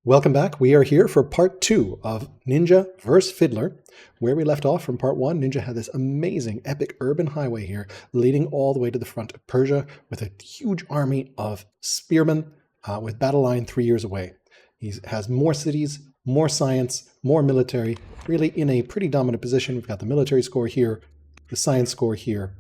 Welcome back. We are here for part 2 of Ninja vs. Fiddler. Where we left off from part 1, Ninja had this amazing epic urban highway here leading all the way to the front of Persia with a huge army of spearmen with battle line 3 years away. He has more cities, more science, more military, really in a pretty dominant position. We've got the military score here, the science score here,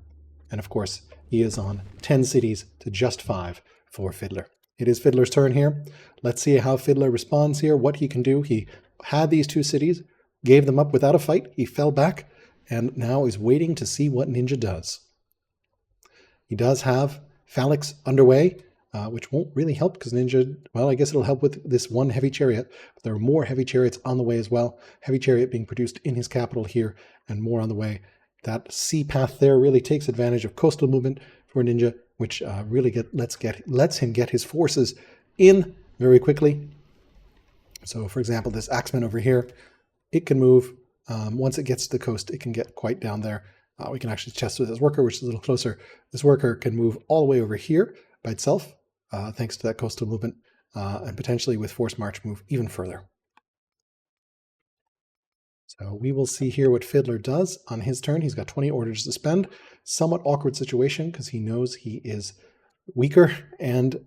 and of course he is on 10 cities to just 5 for Fiddler. It is Fiddler's turn here. Let's see how Fiddler responds here, what he can do. He had these 2 cities, gave them up without a fight. He fell back and now is waiting to see what Ninja does. He does have Phalanx underway, which won't really help because Ninja, well, I guess it'll help with this one heavy chariot. But there are more heavy chariots on the way as well. Heavy chariot being produced in his capital here and more on the way. That sea path there really takes advantage of coastal movement for Ninja, which really lets him get his forces in very quickly. So, for example, this axeman over here, it can move. Once it gets to the coast, it can get quite down there. We can actually test with this worker, which is a little closer. This worker can move all the way over here by itself, thanks to that coastal movement, and potentially with force march move even further. So we will see here what Fiddler does on his turn. He's got 20 orders to spend. Somewhat awkward situation because he knows he is weaker and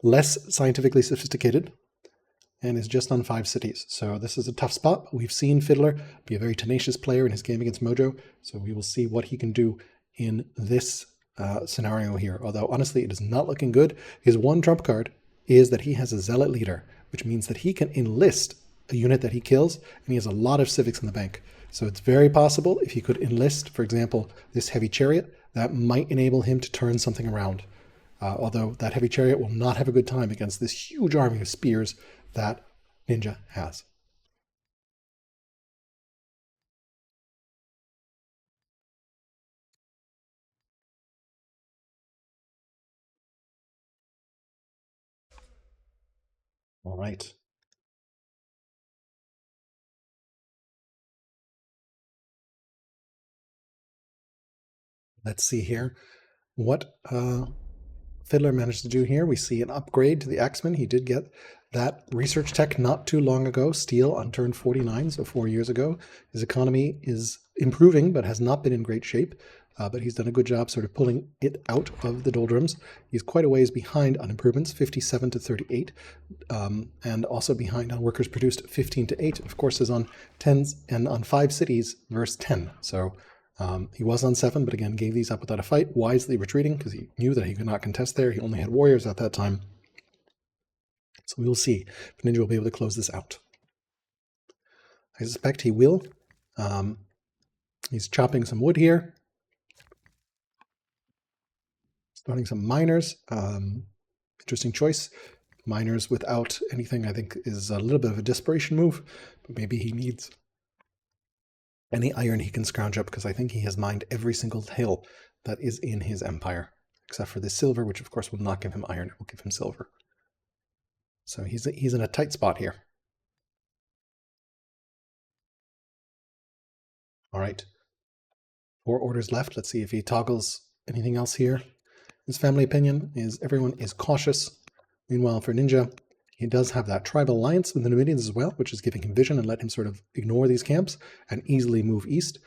less scientifically sophisticated and is just on 5 cities. So this is a tough spot. We've seen Fiddler be a very tenacious player in his game against Mojo. So we will see what he can do in this scenario here. Although honestly, it is not looking good. His one trump card is that he has a zealot leader, which means that he can enlist a unit that he kills, and he has a lot of civics in the bank. So it's very possible if he could enlist, for example, this heavy chariot, that might enable him to turn something around. Although that heavy chariot will not have a good time against this huge army of spears that Ninja has. All right. Let's see here what Fiddler managed to do here. We see an upgrade to the Axeman. He did get that research tech not too long ago, steel on turn 49, so 4 years ago. His economy is improving, but has not been in great shape. But he's done a good job sort of pulling it out of the doldrums. He's quite a ways behind on improvements, 57 to 38, and also behind on workers produced, 15 to 8. Of course, is on 10s and on 5 cities versus 10. So he was on 7, but again, gave these up without a fight, wisely retreating because he knew that he could not contest there. He only had warriors at that time. So we will see if Ninja will be able to close this out. I suspect he will. He's chopping some wood here. Starting some miners. Interesting choice. Miners without anything, I think, is a little bit of a desperation move, but maybe he needs any iron he can scrounge up, because I think he has mined every single hill that is in his empire, except for this silver, which of course will not give him iron, it will give him silver. So he's in a tight spot here. All right. 4 orders left. Let's see if he toggles anything else here. His family opinion is everyone is cautious. Meanwhile, for Ninja, he does have that tribal alliance with the Numidians as well, which is giving him vision and let him sort of ignore these camps and easily move east.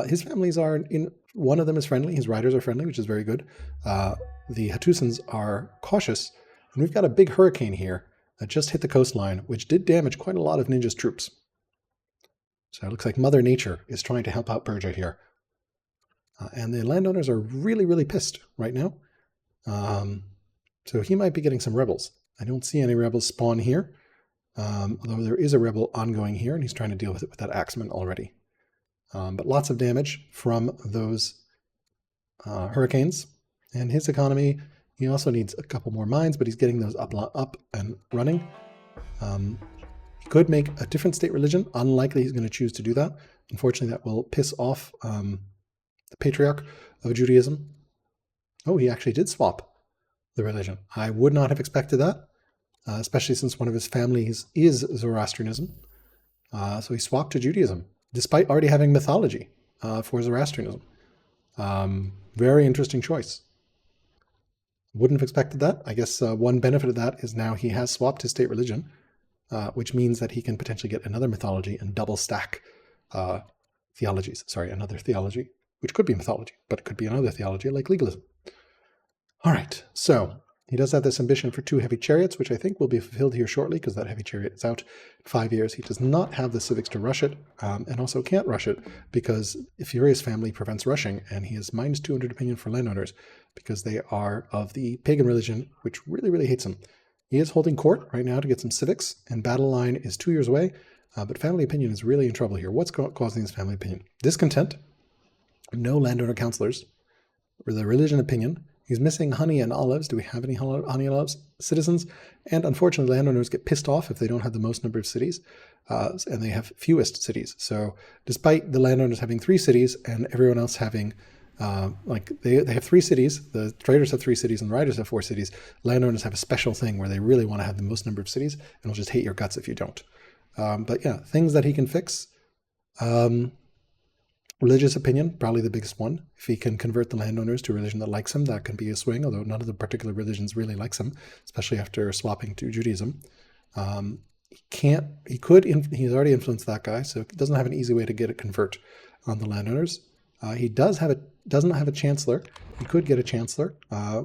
His families are in, one of them is friendly, his riders are friendly, which is very good. The Hattusans are cautious, and we've got a big hurricane here that just hit the coastline, which did damage quite a lot of Ninja's troops. So it looks like Mother Nature is trying to help out Persia here. And the landowners are really, really pissed right now. So he might be getting some rebels. I don't see any rebels spawn here, although there is a rebel ongoing here, and he's trying to deal with it with that axeman already. But lots of damage from those hurricanes. And his economy, he also needs a couple more mines, but he's getting those up and running. He could make a different state religion. Unlikely he's going to choose to do that. Unfortunately, that will piss off the patriarch of Judaism. Oh, he actually did swap the religion. I would not have expected that, especially since one of his families is Zoroastrianism. So he swapped to Judaism, despite already having mythology for Zoroastrianism. Very interesting choice. Wouldn't have expected that. I guess one benefit of that is now he has swapped his state religion. which means that he can potentially get another mythology and double stack theologies. Sorry, another theology, which could be mythology, but it could be another theology like legalism. All right, so he does have this ambition for 2 heavy chariots, which I think will be fulfilled here shortly because that heavy chariot is out in 5 years. He does not have the civics to rush it, and also can't rush it because Furious family prevents rushing, and he has minus 200 opinion for landowners because they are of the pagan religion, which really, really hates him. He is holding court right now to get some civics, and battle line is 2 years away, but family opinion is really in trouble here. What's causing this family opinion? Discontent, no landowner councillors, the religion opinion. He's missing honey and olives. Do we have any honey and olives citizens? And unfortunately, landowners get pissed off if they don't have the most number of cities, and they have fewest cities. So despite the landowners having 3 cities and everyone else having, they have 3 cities, the traders have 3 cities and the riders have 4 cities, landowners have a special thing where they really want to have the most number of cities and will just hate your guts if you don't. But yeah, things that he can fix. Religious opinion, probably the biggest one. If he can convert the landowners to a religion that likes him, that can be a swing, although none of the particular religions really likes him, especially after swapping to Judaism. He's already influenced that guy, so he doesn't have an easy way to get a convert on the landowners. He doesn't have a chancellor. He could get a chancellor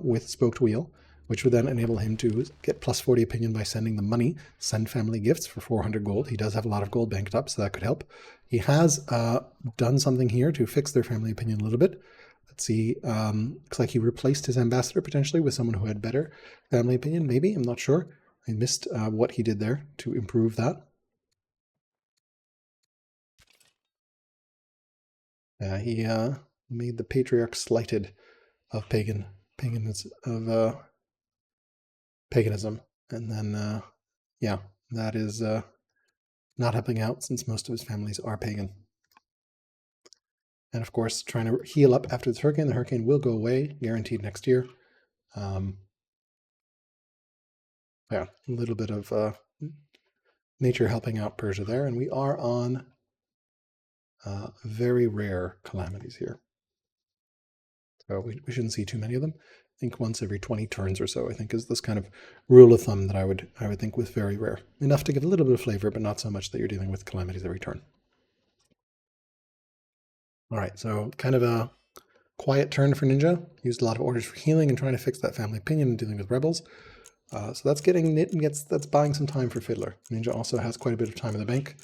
with spoked wheel, which would then enable him to get plus 40 opinion by sending them money, send family gifts for 400 gold. He does have a lot of gold banked up, so that could help. He has done something here to fix their family opinion a little bit. Let's see, looks like he replaced his ambassador potentially with someone who had better family opinion, maybe, I'm not sure. I missed what he did there to improve that. He made the patriarch slighted of paganism, and then yeah, that is not helping out since most of his families are pagan. And of course, trying to heal up after this hurricane. The hurricane will go away, guaranteed next year. Yeah, a little bit of nature helping out Persia there, and we are on very rare calamities here. So we shouldn't see too many of them. I think once every 20 turns or so, I think, is this kind of rule of thumb that I would think with very rare. Enough to give a little bit of flavor, but not so much that you're dealing with calamities every turn. All right, so kind of a quiet turn for Ninja. Used a lot of orders for healing and trying to fix that family opinion and dealing with rebels. So that's that's buying some time for Fiddler. Ninja also has quite a bit of time in the bank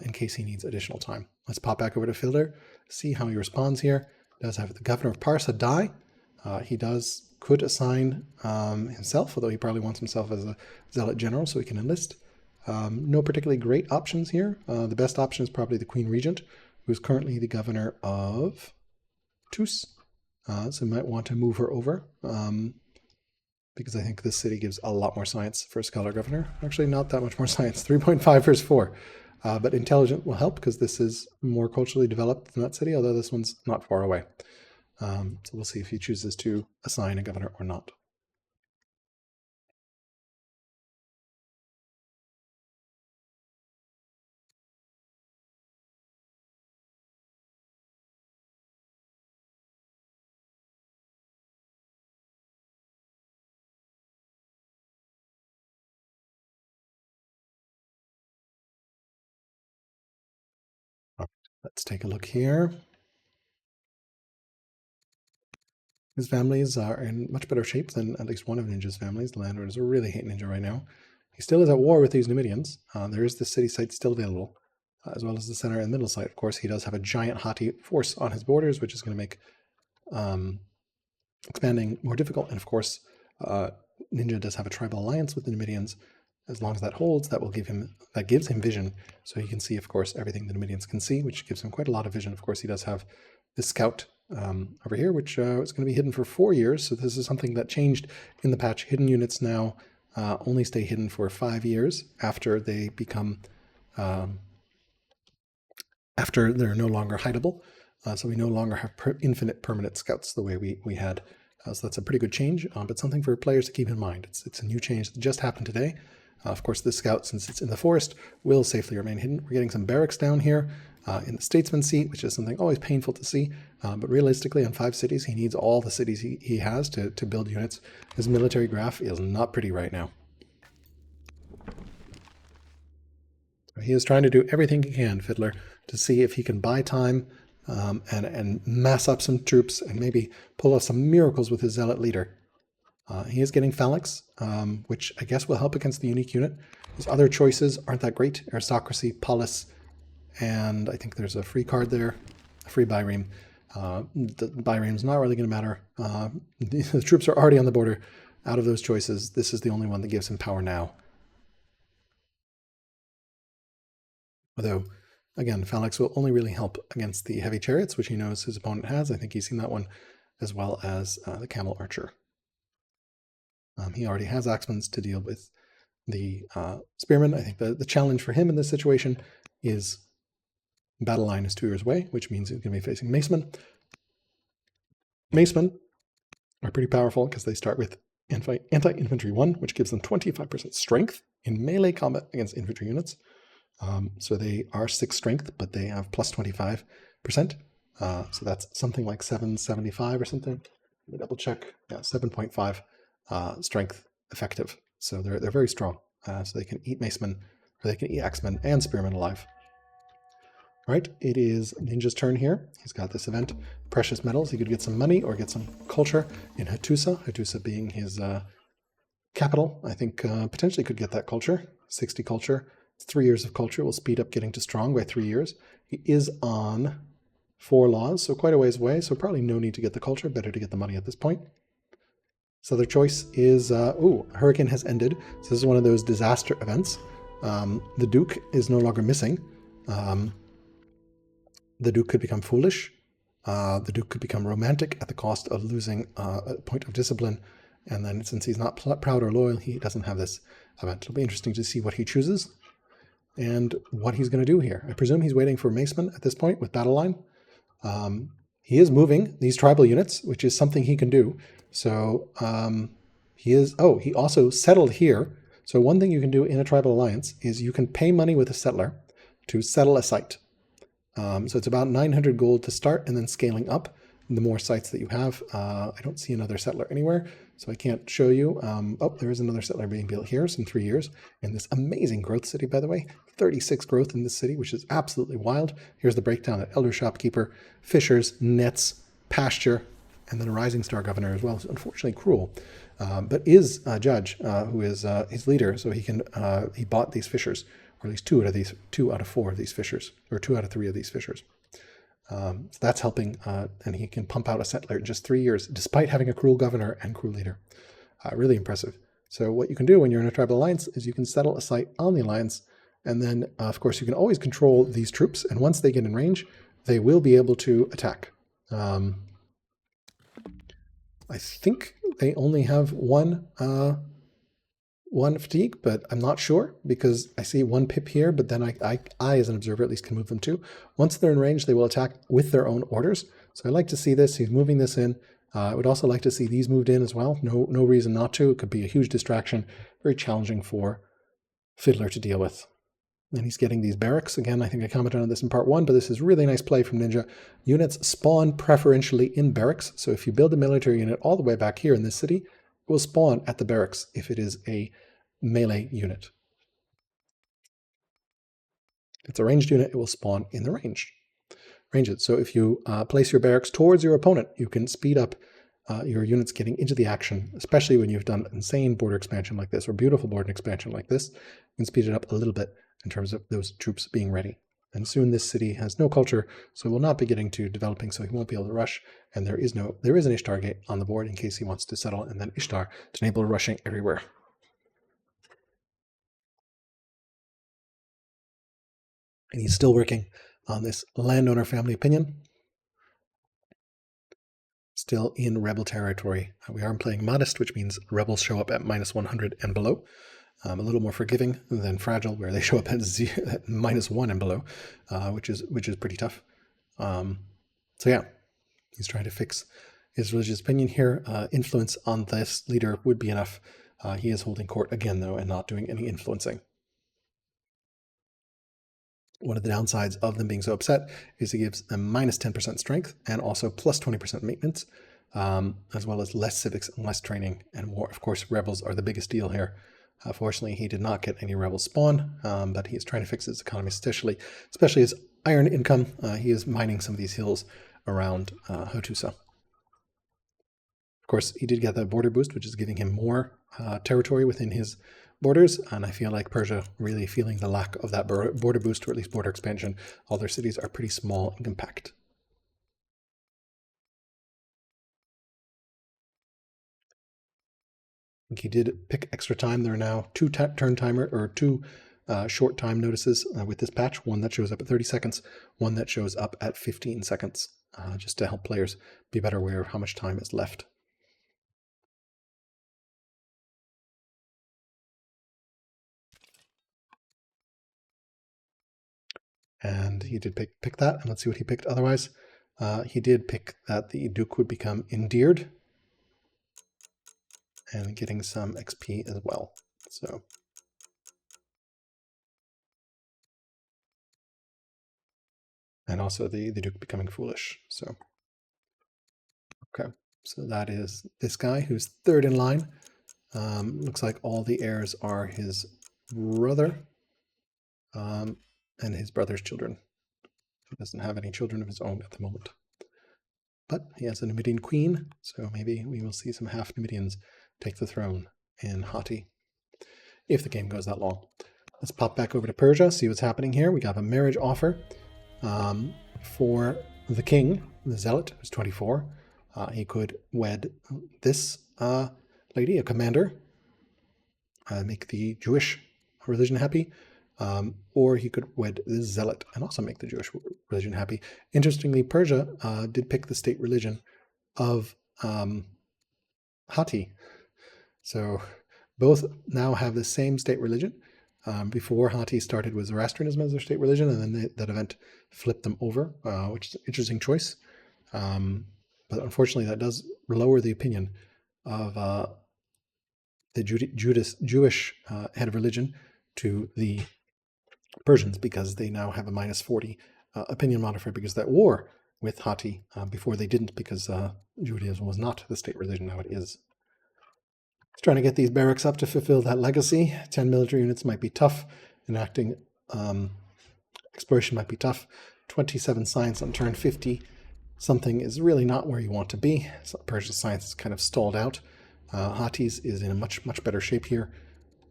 in case he needs additional time. Let's pop back over to Fiddler, see how he responds here. Does have the governor of Parsa die. He could assign himself, although he probably wants himself as a zealot general so he can enlist. No particularly great options here. The best option is probably the Queen Regent, who's currently the governor of Tus. So you might want to move her over because I think this city gives a lot more science for a scholar governor. Actually, not that much more science, 3.5 versus 4. But intelligent will help because this is more culturally developed than that city, although this one's not far away. So we'll see if he chooses to assign a governor or not. Let's take a look here. His families are in much better shape than at least one of Ninja's families. The landowners really hate Ninja right now. He still is at war with these Numidians. There is the city site still available, as well as the center and middle site. Of course, he does have a giant Hatti force on his borders, which is going to make expanding more difficult. And of course, Ninja does have a tribal alliance with the Numidians. As long as that holds, that gives him vision, so he can see, of course, everything the Numidians can see, which gives him quite a lot of vision. Of course, he does have this scout over here, which is going to be hidden for 4 years. So this is something that changed in the patch. Hidden units now only stay hidden for 5 years after they become after they're no longer hideable. So we no longer have infinite permanent scouts the way we had. So that's a pretty good change, but something for players to keep in mind. It's a new change that just happened today. Of course, this scout, since it's in the forest, will safely remain hidden. We're getting some barracks down here in the statesman seat, which is something always painful to see. But realistically, on 5 cities, he needs all the cities he has to build units. His military graph is not pretty right now. he is trying to do everything he can, Fiddler, to see if he can buy time and mass up some troops and maybe pull off some miracles with his zealot leader. He is getting phalanx, which I guess will help against the unique unit. His other choices aren't that great. Aristocracy, Polis, and I think there's a free card there, a free Byreme. The Byreme's not really going to matter. The troops are already on the border. Out of those choices, this is the only one that gives him power now. Although, again, phalanx will only really help against the heavy chariots, which he knows his opponent has. I think he's seen that one, as well as the camel archer. He already has axemans to deal with the spearmen. I think the challenge for him in this situation is battle line is 2 years away, which means he's going to be facing macemen. Macemen are pretty powerful because they start with anti-infantry 1, which gives them 25% strength in melee combat against infantry units. So they are 6 strength, but they have plus 25%. So that's something like 775 or something. Let me double check. Yeah, 7.5 strength effective. So they're very strong. So they can eat macemen, or they can eat axemen and spearmen alive. All right, it is Ninja's turn here. He's got this event, precious metals. He could get some money or get some culture in Hattusa. Hattusa being his capital. I think potentially could get that culture, 60 culture. 3 years of culture will speed up getting to strong by 3 years. He is on 4 laws, so quite a ways away, so probably no need to get the culture. Better to get the money at this point. So their choice is, hurricane has ended. So this is one of those disaster events. The Duke is no longer missing. The Duke could become foolish. The Duke could become romantic at the cost of losing a point of discipline. And then since he's not proud or loyal, he doesn't have this event. It'll be interesting to see what he chooses and what he's going to do here. I presume he's waiting for macemen at this point with battle line. He is moving these tribal units, which is something he can do. So he also settled here. So one thing you can do in a tribal alliance is you can pay money with a settler to settle a site. So it's about 900 gold to start and then scaling up the more sites that you have. I don't see another settler anywhere, so I can't show you. There is another settler being built here in 3 years in this amazing growth city, by the way. 36 growth in this city, which is absolutely wild. Here's the breakdown at Elder Shopkeeper, Fishers, Nets, Pasture, and then a Rising Star Governor as well. So unfortunately cruel, but is a judge who is his leader, so he bought these Fishers. Or at least 2 out of 4 of these fishers, or 2 out of 3 of these fishers. So that's helping, and he can pump out a settler in just 3 years, despite having a cruel governor and cruel leader. Really impressive. So what you can do when you're in a tribal alliance is you can settle a site on the alliance, and then, of course, you can always control these troops, and once they get in range, they will be able to attack. I think they only have one fatigue, but I'm not sure because I see 1 pip here, but then I as an observer at least can move them too. Once they're in range, they will attack with their own orders. So I like to see this. He's moving this in. I would also like to see these moved in as well. No reason not to. It could be a huge distraction, very challenging for Fiddler to deal with. And he's getting these barracks. Again, I think I commented on this in part 1, but this is really nice play from Ninja. Units spawn preferentially in barracks. So if you build a military unit all the way back here in this city, will spawn at the barracks if it is a melee unit. If it's a ranged unit, it will spawn in the ranges. So if you place your barracks towards your opponent, you can speed up your units getting into the action, especially when you've done insane border expansion like this or beautiful border expansion like this. You can speed it up a little bit in terms of those troops being ready. And soon this city has no culture, so will not be getting to developing, so he won't be able to rush. And there is an Ishtar gate on the board in case he wants to settle, and then Ishtar to enable rushing everywhere. And he's still working on this landowner family opinion. Still in rebel territory. We are playing modest, which means rebels show up at -100 and below. A little more forgiving than fragile, where they show up at -1 and below, which is pretty tough. So yeah, he's trying to fix his religious opinion here. Influence on this leader would be enough. He is holding court again, though, and not doing any influencing. One of the downsides of them being so upset is it gives them -10% strength and also plus 20% maintenance, as well as less civics and less training and more. Of course, rebels are the biggest deal here. Fortunately, he did not get any rebel spawn, but he is trying to fix his economy, especially his iron income. He is mining some of these hills around Hattusa. Of course, he did get that border boost, which is giving him more territory within his borders, and I feel like Persia really feeling the lack of that border boost, or at least border expansion. All their cities are pretty small and compact. I think he did pick extra time. There are now two turn timer, or two short time notices with this patch. One that shows up at 30 seconds, one that shows up at 15 seconds, just to help players be better aware of how much time is left. And he did pick that, and let's see what he picked otherwise. He did pick that the Duke would become endeared, and getting some XP as well. So, and also the Duke becoming foolish. So, okay, so that is this guy who's third in line. Looks like all the heirs are his brother and his brother's children. He doesn't have any children of his own at the moment. But he has a Numidian queen, so maybe we will see some half Numidians take the throne in Hatti, if the game goes that long. Let's pop back over to Persia, see what's happening here. We got a marriage offer for the king, the Zealot, who's 24. He could wed this lady, a commander, make the Jewish religion happy, or he could wed the Zealot and also make the Jewish religion happy. Interestingly, Persia did pick the state religion of Hatti. So both now have the same state religion. Before Hatti started with Zoroastrianism as their state religion, and then that event flipped them over, which is an interesting choice. But unfortunately, that does lower the opinion of the Jewish head of religion to the Persians, because they now have a -40 opinion modifier because of that war with Hatti. Before they didn't, because Judaism was not the state religion. Now it is. It's trying to get these barracks up to fulfill that legacy. 10 military units might be tough. Enacting exploration might be tough. 27 science on turn 50. Something is really not where you want to be. So Persia's science is kind of stalled out. Hatti's is in a much better shape here.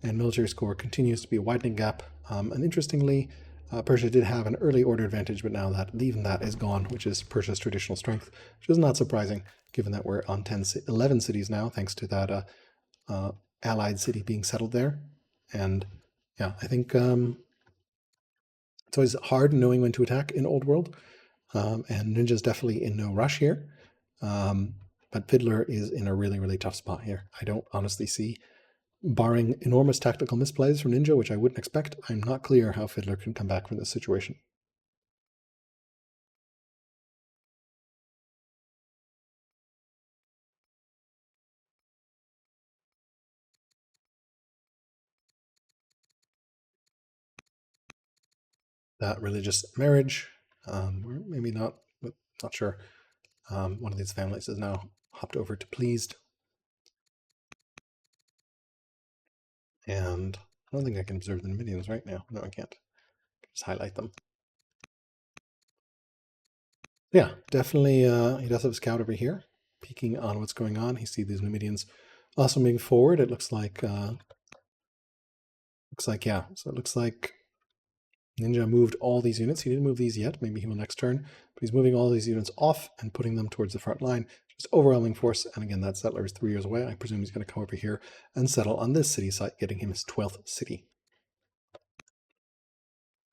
And military score continues to be a widening gap. And interestingly, Persia did have an early order advantage, but now that even that is gone, which is Persia's traditional strength, which is not surprising, given that we're on 11 cities now, thanks to that allied city being settled there. And yeah, I think it's always hard knowing when to attack in Old World. And Ninja's definitely in no rush here. But Fiddler is in a really tough spot here. I don't honestly see, barring enormous tactical misplays from Ninja, which I wouldn't expect, I'm not clear how Fiddler can come back from this situation. That religious marriage, or maybe not, but not sure. One of these families is now hopped over to pleased. And I don't think I can observe the Numidians right now. No, I can't. Just highlight them. Yeah, definitely he does have a scout over here, peeking on what's going on. He sees these Numidians also moving forward. It looks like yeah. So it looks like Ninja moved all these units. He didn't move these yet. Maybe he will next turn. But he's moving all these units off and putting them towards the front line. Just overwhelming force. And again, that settler is 3 years away. I presume he's going to come over here and settle on this city site, getting him his 12th city.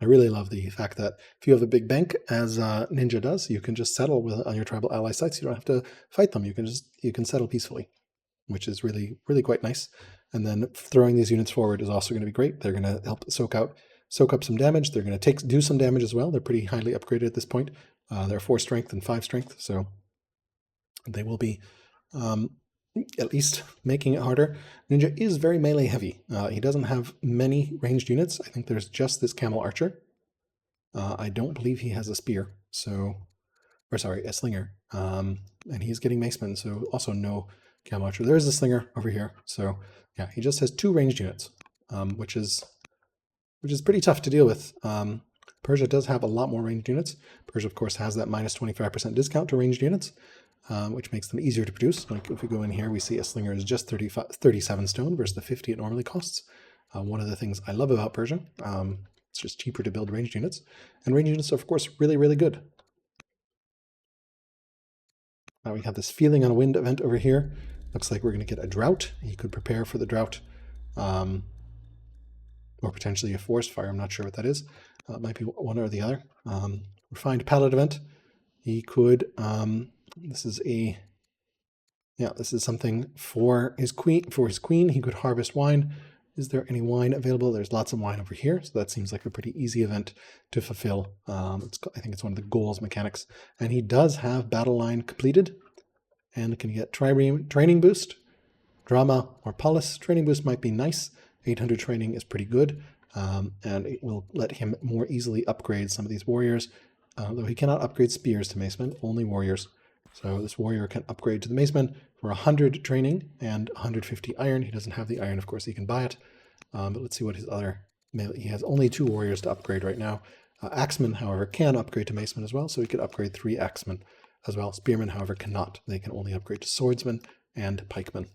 I really love the fact that if you have a big bank, as Ninja does, you can just settle on your tribal ally sites. You don't have to fight them. You can settle peacefully, which is really quite nice. And then throwing these units forward is also going to be great. They're going to help soak up some damage. They're going to do some damage as well. They're pretty highly upgraded at this point. They're 4 strength and 5 strength, so they will be at least making it harder. Ninja is very melee heavy. He doesn't have many ranged units. I think there's just this camel archer. I don't believe he has a spear, a slinger. And he's getting macemen, so also no camel archer. There is a slinger over here. So yeah, he just has 2 ranged units. which is pretty tough to deal with. Persia does have a lot more ranged units. Persia, of course, has that minus 25% discount to ranged units, which makes them easier to produce. Like if we go in here, we see a slinger is just 37 stone versus the 50 it normally costs. One of the things I love about Persia, it's just cheaper to build ranged units. And ranged units are, of course, really, really good. Now we have this feeling on a wind event over here. Looks like we're going to get a drought. You could prepare for the drought. Or potentially a forest fire. I'm not sure what that is. It might be one or the other. Refined palette event. He could. This is something for his queen. He could harvest wine. Is there any wine available? There's lots of wine over here, so that seems like a pretty easy event to fulfill. I think it's one of the goals mechanics. And he does have battle line completed, and can get trireme training boost, drama, or polis. Training boost might be nice. 800 training is pretty good, and it will let him more easily upgrade some of these warriors, though he cannot upgrade spears to macemen, only warriors. So this warrior can upgrade to the maceman for 100 training and 150 iron. He doesn't have the iron, of course, he can buy it, but let's see what his other... He has only 2 warriors to upgrade right now. Axemen, however, can upgrade to maceman as well, so he could upgrade 3 axemen as well. Spearmen, however, cannot. They can only upgrade to swordsmen and pikemen.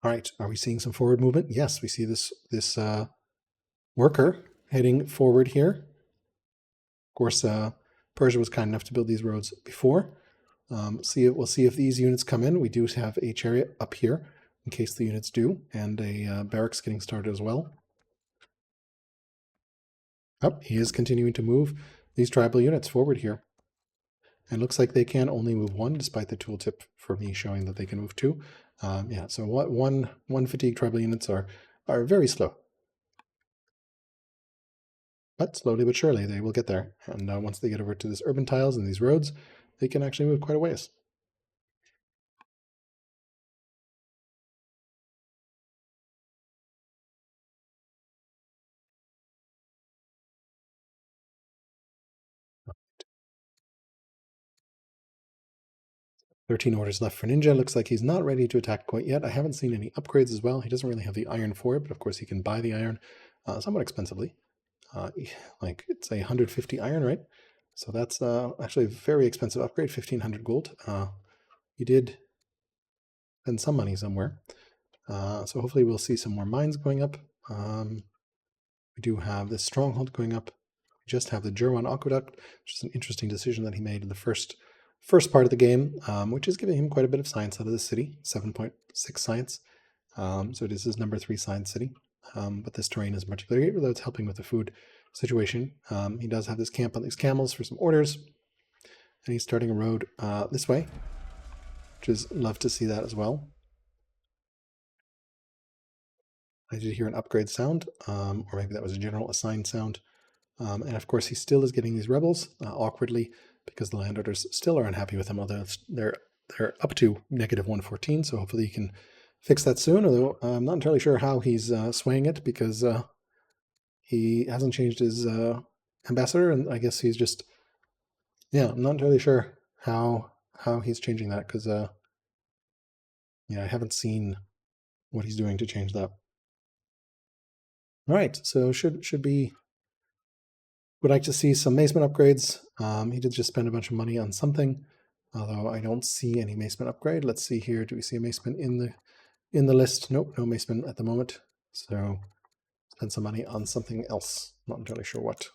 All right, are we seeing some forward movement? Yes, we see this worker heading forward here. Of course, Persia was kind enough to build these roads before. We'll see if these units come in. We do have a chariot up here in case the units do, and a barracks getting started as well. Oh, he is continuing to move these tribal units forward here. And looks like they can only move 1, despite the tooltip for me showing that they can move 2. Yeah, so one fatigue tribal units are very slow. But slowly but surely they will get there. And once they get over to this urban tiles and these roads, they can actually move quite a ways. Oh. 13 orders left for Ninja. Looks like he's not ready to attack quite yet. I haven't seen any upgrades as well. He doesn't really have the iron for it, but of course he can buy the iron somewhat expensively. Like it's 150 iron, right? So that's actually a very expensive upgrade, 1500 gold. He did spend some money somewhere. So hopefully we'll see some more mines going up. We do have this stronghold going up. We just have the Jerwan aqueduct, which is an interesting decision that he made in the first part of the game, which is giving him quite a bit of science out of the city, 7.6 science. So it is his number 3 science city. But this terrain is particularly great, although it's helping with the food situation. He does have this camp on these camels for some orders, and he's starting a road this way, which is love to see that as well. I did hear an upgrade sound, or maybe that was a general assigned sound. And of course, he still is getting these rebels awkwardly because the landowners still are unhappy with him, although they're up to -114. So hopefully he can fix that soon. Although I'm not entirely sure how he's swaying it because he hasn't changed his ambassador, and I guess he's just I'm not entirely sure how he's changing that because I haven't seen what he's doing to change that. All right, so should be. Would like to see some maceman upgrades. He did just spend a bunch of money on something, although I don't see any maceman upgrade. Let's see here. Do we see a maceman in the list? Nope, no maceman at the moment. So spend some money on something else. Not entirely sure what.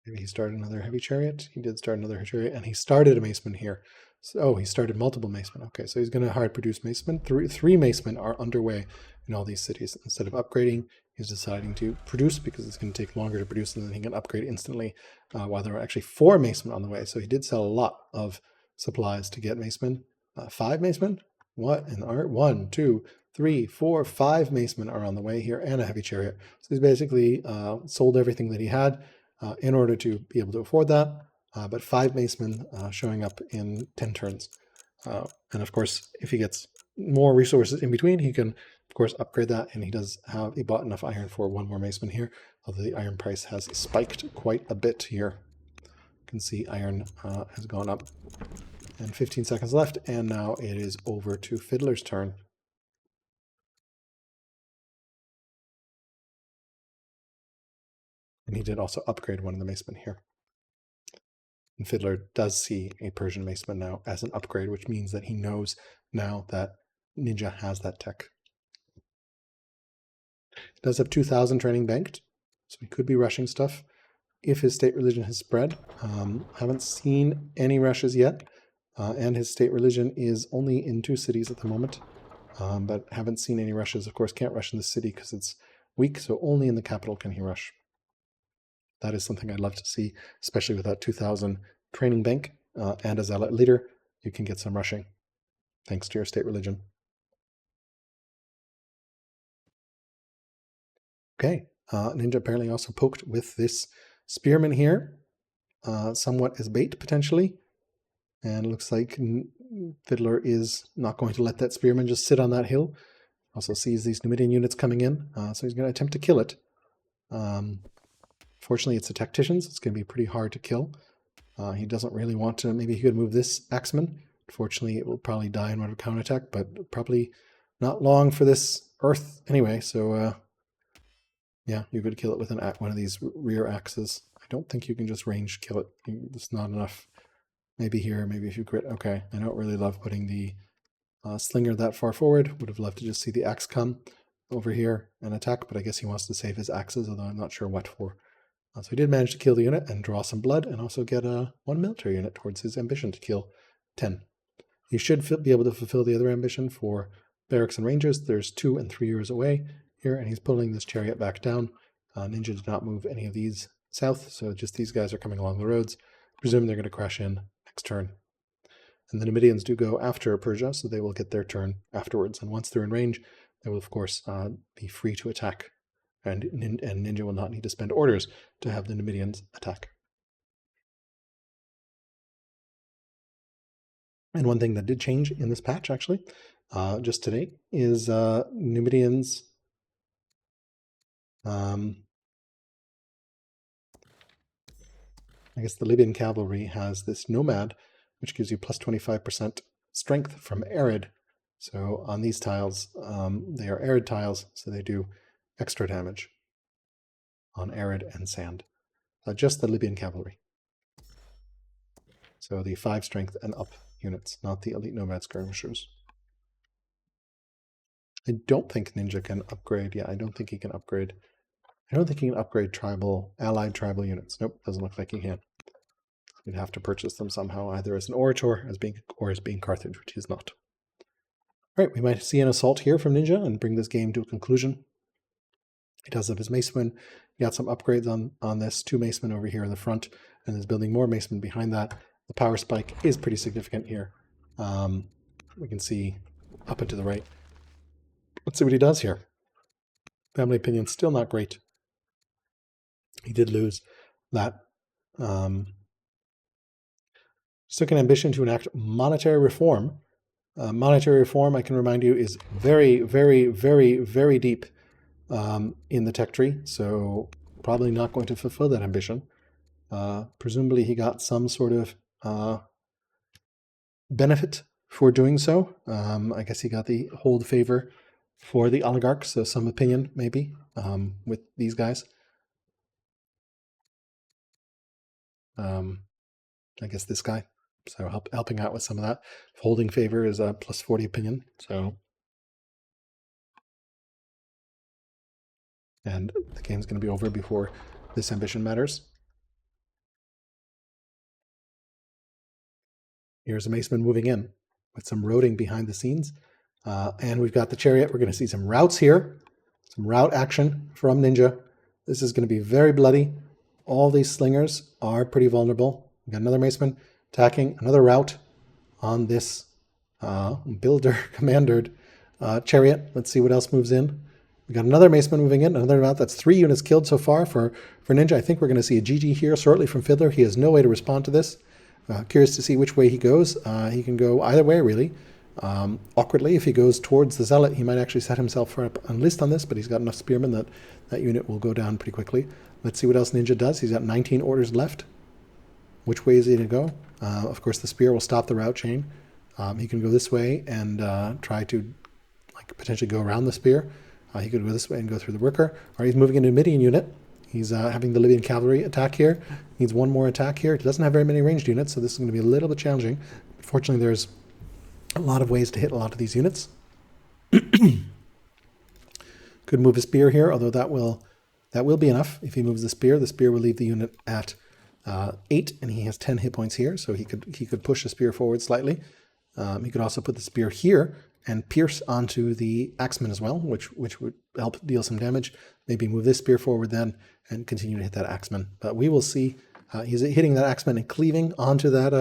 Maybe he started another heavy chariot. He did start another chariot, and he started a maceman here. So he started multiple macemen. Okay, so he's going to hard produce macemen. Three macemen are underway in all these cities. Instead of upgrading, he's deciding to produce because it's going to take longer to produce, and then he can upgrade instantly. While there are actually 4 macemen on the way, so he did sell a lot of supplies to get macemen. 5 macemen? What? And 1, 2, 3, 4, 5 macemen are on the way here, and a heavy chariot. So he's basically sold everything that he had in order to be able to afford that. But 5 macemen showing up in 10 turns. And of course, if he gets more resources in between, he can, of course, upgrade that. And he bought enough iron for 1 more maceman here, although the iron price has spiked quite a bit here. can see iron has gone up. And 15 seconds left, and now it is over to Fiddler's turn. And he did also upgrade one of the macemen here. And Fiddler does see a Persian maceman now as an upgrade, which means that he knows now that Ninja has that tech. He does have 2,000 training banked, so he could be rushing stuff if his state religion has spread. Haven't seen any rushes yet, and his state religion is only in 2 cities at the moment, but haven't seen any rushes. Of course, can't rush in the city because it's weak, so only in the capital can he rush. That is something I'd love to see, especially with that 2,000 training bank and a zealot leader. You can get some rushing thanks to your state religion. Okay, Ninja apparently also poked with this spearman here, somewhat as bait potentially. And it looks like Fiddler is not going to let that spearman just sit on that hill. Also sees these Numidian units coming in, so he's going to attempt to kill it. Fortunately, it's the tacticians. It's going to be pretty hard to kill. He doesn't really want to. Maybe he could move this axeman. Unfortunately, it will probably die in one counterattack, but probably not long for this earth anyway. So, yeah, you could kill it with one of these rear axes. I don't think you can just range kill it. It's not enough. Maybe here, maybe if you crit. Okay, I don't really love putting the slinger that far forward. Would have loved to just see the axe come over here and attack, but I guess he wants to save his axes, although I'm not sure what for. So he did manage to kill the unit and draw some blood, and also get one military unit towards his ambition to kill 10. He should be able to fulfill the other ambition for barracks and rangers. There's 2 and 3 years away here, and he's pulling this chariot back down. Ninja did not move any of these south, so just these guys are coming along the roads. Presume they're going to crash in next turn. And the Numidians do go after Persia, so they will get their turn afterwards. And once they're in range, they will, of course, be free to attack. And Ninja will not need to spend orders to have the Numidians attack. And one thing that did change in this patch, actually, just today, is Numidians. I guess the Libyan cavalry has this nomad, which gives you plus 25% strength from arid. So on these tiles, they are arid tiles, so they do extra damage on arid and sand. Just the Libyan cavalry. So the 5 strength and up units, not the elite nomad skirmishers. I don't think Ninja can upgrade. Yeah, I don't think he can upgrade. I don't think he can upgrade allied tribal units. Nope, doesn't look like he can. You'd have to purchase them somehow, either as an orator or as being Carthage, which he is not. All right, we might see an assault here from Ninja and bring this game to a conclusion. He does have his macemen. He got some upgrades on this. 2 macemen over here in the front, and is building more macemen behind that. The power spike is pretty significant here. We can see up and to the right. Let's see what he does here. Family opinion still not great. He did lose that. Took an ambition to enact monetary reform. Monetary reform, I can remind you, is very, very, very, very deep in the tech tree, so probably not going to fulfill that ambition. Presumably he got some sort of benefit for doing so. I guess he got the hold favor for the oligarchs, so some opinion maybe with these guys. I guess this guy. So helping out with some of that. Holding favor is a plus 40 opinion. So, and the game's going to be over before this ambition matters. Here's a maceman moving in with some roading behind the scenes. And we've got the chariot. We're going to see some routes here. Some route action from Ninja. This is going to be very bloody. All these slingers are pretty vulnerable. We've got another maceman attacking another route on this builder commandered chariot. Let's see what else moves in. We got another maceman moving in, another route. That's 3 units killed so far for Ninja. I think we're going to see a GG here shortly from Fiddler. He has no way to respond to this. Curious to see which way he goes. He can go either way, really. Awkwardly, if he goes towards the zealot, he might actually set himself up on list on this, but he's got enough spearmen that that unit will go down pretty quickly. Let's see what else Ninja does. He's got 19 orders left. Which way is he going to go? Of course, the spear will stop the route chain. He can go this way and try to potentially go around the spear. He could go this way and go through the worker. Or he's moving into a Midian unit. He's having the Libyan cavalry attack here. Needs one more attack here. He doesn't have very many ranged units, so this is going to be a little bit challenging. Fortunately, there's a lot of ways to hit a lot of these units. Could move a spear here, although that will be enough. If he moves the spear will leave the unit at 8, and he has 10 hit points here, so he could push the spear forward slightly. He could also put the spear here and pierce onto the axeman as well, which would help deal some damage. Maybe move this spear forward then and continue to hit that axeman. But we will see. He's hitting that axeman and cleaving onto that,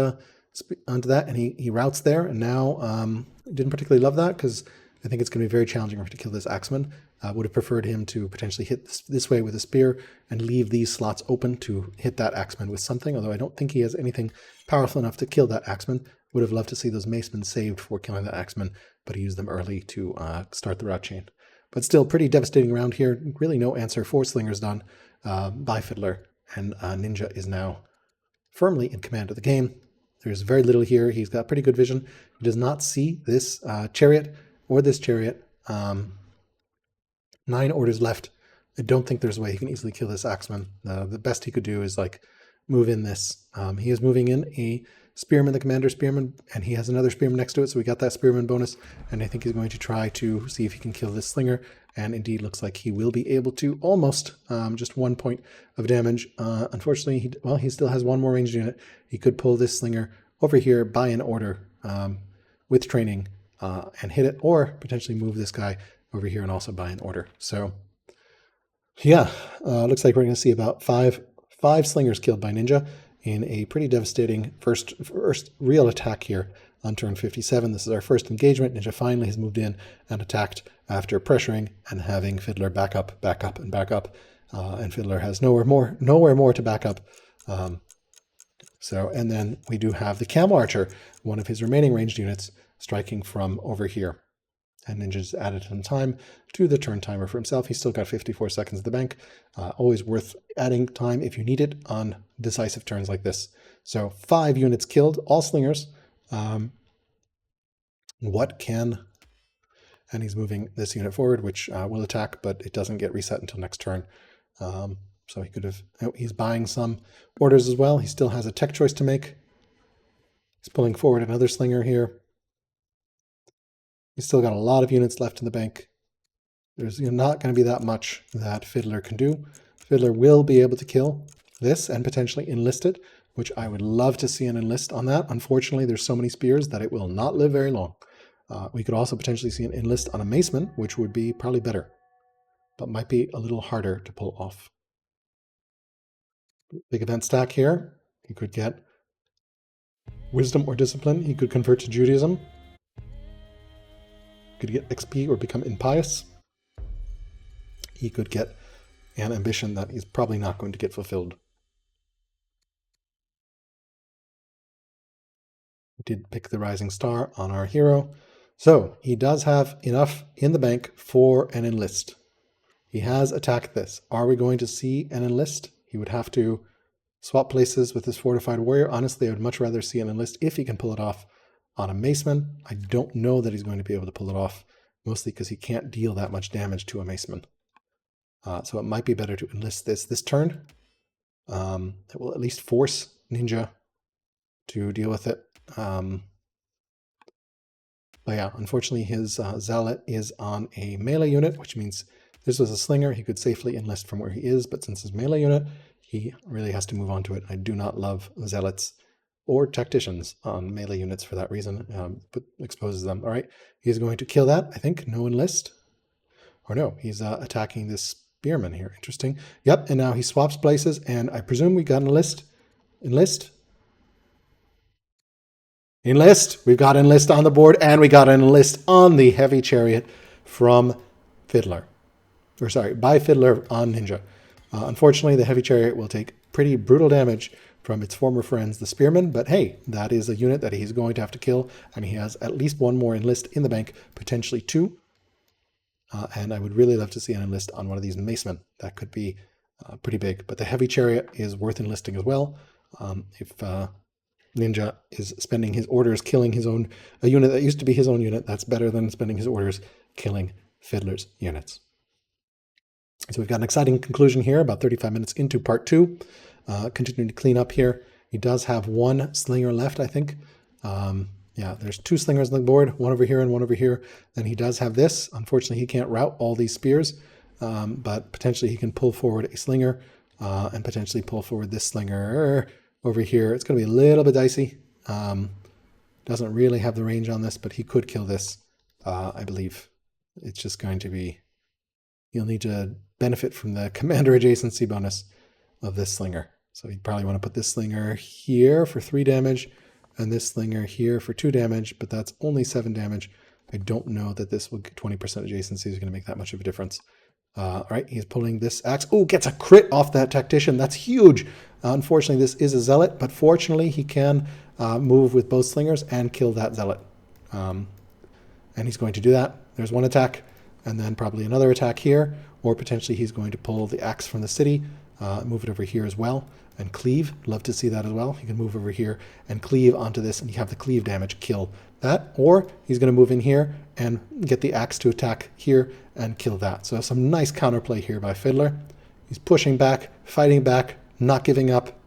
and he routes there. And now didn't particularly love that because I think it's going to be very challenging for him to kill this axeman. Would have preferred him to potentially hit this way with a spear and leave these slots open to hit that axeman with something, although I don't think he has anything powerful enough to kill that axeman. Would have loved to see those macemen saved for killing that axeman, but he used them early to start the route chain. But still, pretty devastating round here. Really no answer. 4 slingers done by Fiddler, and Ninja is now firmly in command of the game. There's very little here. He's got pretty good vision. He does not see this chariot or this chariot. 9 orders left. I don't think there's a way he can easily kill this axeman. The best he could do is move in this. He is moving in a spearman, the commander spearman, and he has another spearman next to it, so we got that spearman bonus, and I think he's going to try to see if he can kill this slinger, and indeed looks like he will be able to almost, just 1 point of damage. Unfortunately, he still has one more ranged unit. He could pull this slinger over here by an order with training and hit it, or potentially move this guy over here and also by an order. So yeah, looks like we're going to see about five slingers killed by Ninja in a pretty devastating first real attack here on turn 57. This is our first engagement. Ninja finally has moved in and attacked after pressuring and having Fiddler back up, and back up. And Fiddler has nowhere more to back up. And then we do have the Camel Archer, one of his remaining ranged units, striking from over here. And Ninja's added some time to the turn timer for himself. He's still got 54 seconds at the bank. Always worth adding time if you need it on decisive turns like this. So 5 units killed, all slingers. And he's moving this unit forward, which will attack, but it doesn't get reset until next turn. So he's buying some orders as well. He still has a tech choice to make. He's pulling forward another slinger here. He's still got a lot of units left in the bank. There's not going to be that much that Fiddler can do. Fiddler will be able to kill this and potentially enlist it, which I would love to see an enlist on that. Unfortunately, there's so many spears that it will not live very long. We could also potentially see an enlist on a maceman, which would be probably better, but might be a little harder to pull off. Big event stack here. He could get wisdom or discipline. He could convert to Judaism. Could get XP or become impious. He could get an ambition that he's probably not going to get fulfilled. We did pick the Rising Star on our hero. So he does have enough in the bank for an enlist. He has attacked this. Are we going to see an enlist? He would have to swap places with his fortified warrior. Honestly, I would much rather see an enlist if he can pull it off on a maceman. I don't know that he's going to be able to pull it off, mostly because he can't deal that much damage to a maceman. So it might be better to enlist this turn. It will at least force Ninja to deal with it. But yeah, unfortunately his Zealot is on a melee unit, which means if this was a slinger, he could safely enlist from where he is, but since his melee unit, he really has to move on to it. I do not love Zealots or Tacticians on melee units for that reason, but exposes them. All right, he's going to kill that, I think. No enlist. Or no, he's attacking this spearman here. Interesting. Yep, and now he swaps places, and I presume we got an enlist. Enlist? Enlist! We've got enlist on the board, and we got an enlist on the heavy chariot from Fiddler. Or sorry, by Fiddler on Ninja. Unfortunately, the heavy chariot will take pretty brutal damage from its former friends, the spearmen, but hey, that is a unit that he's going to have to kill, and he has at least one more enlist in the bank, potentially 2. And I would really love to see an enlist on one of these macemen. That could be pretty big, but the heavy chariot is worth enlisting as well. If Ninja is spending his orders killing a unit that used to be his own unit, that's better than spending his orders killing Fiddler's units. So we've got an exciting conclusion here, about 35 minutes into part 2. Continuing to clean up here. He does have one slinger left, I think. Yeah, there's 2 slingers on the board, one over here and one over here. Then he does have this. Unfortunately, he can't route all these spears, but potentially he can pull forward a slinger and potentially pull forward this slinger over here. It's going to be a little bit dicey. Doesn't really have the range on this, but he could kill this, I believe. It's just going to be... You'll need to benefit from the commander adjacency bonus of this slinger. So you probably want to put this slinger here for 3 damage and this slinger here for 2 damage, but that's only 7 damage. I don't know that this will get 20% adjacency is going to make that much of a difference. All right, he's pulling this axe. Oh, gets a crit off that tactician. That's huge. Unfortunately, this is a zealot, but fortunately he can move with both slingers and kill that zealot. And he's going to do that. There's one attack. And then probably another attack here, or potentially he's going to pull the axe from the city, move it over here as well, and cleave. Love to see that as well. He can move over here and cleave onto this, and you have the cleave damage kill that. Or he's going to move in here and get the axe to attack here and kill that. So some nice counterplay here by Fiddler. He's pushing back, fighting back, not giving up,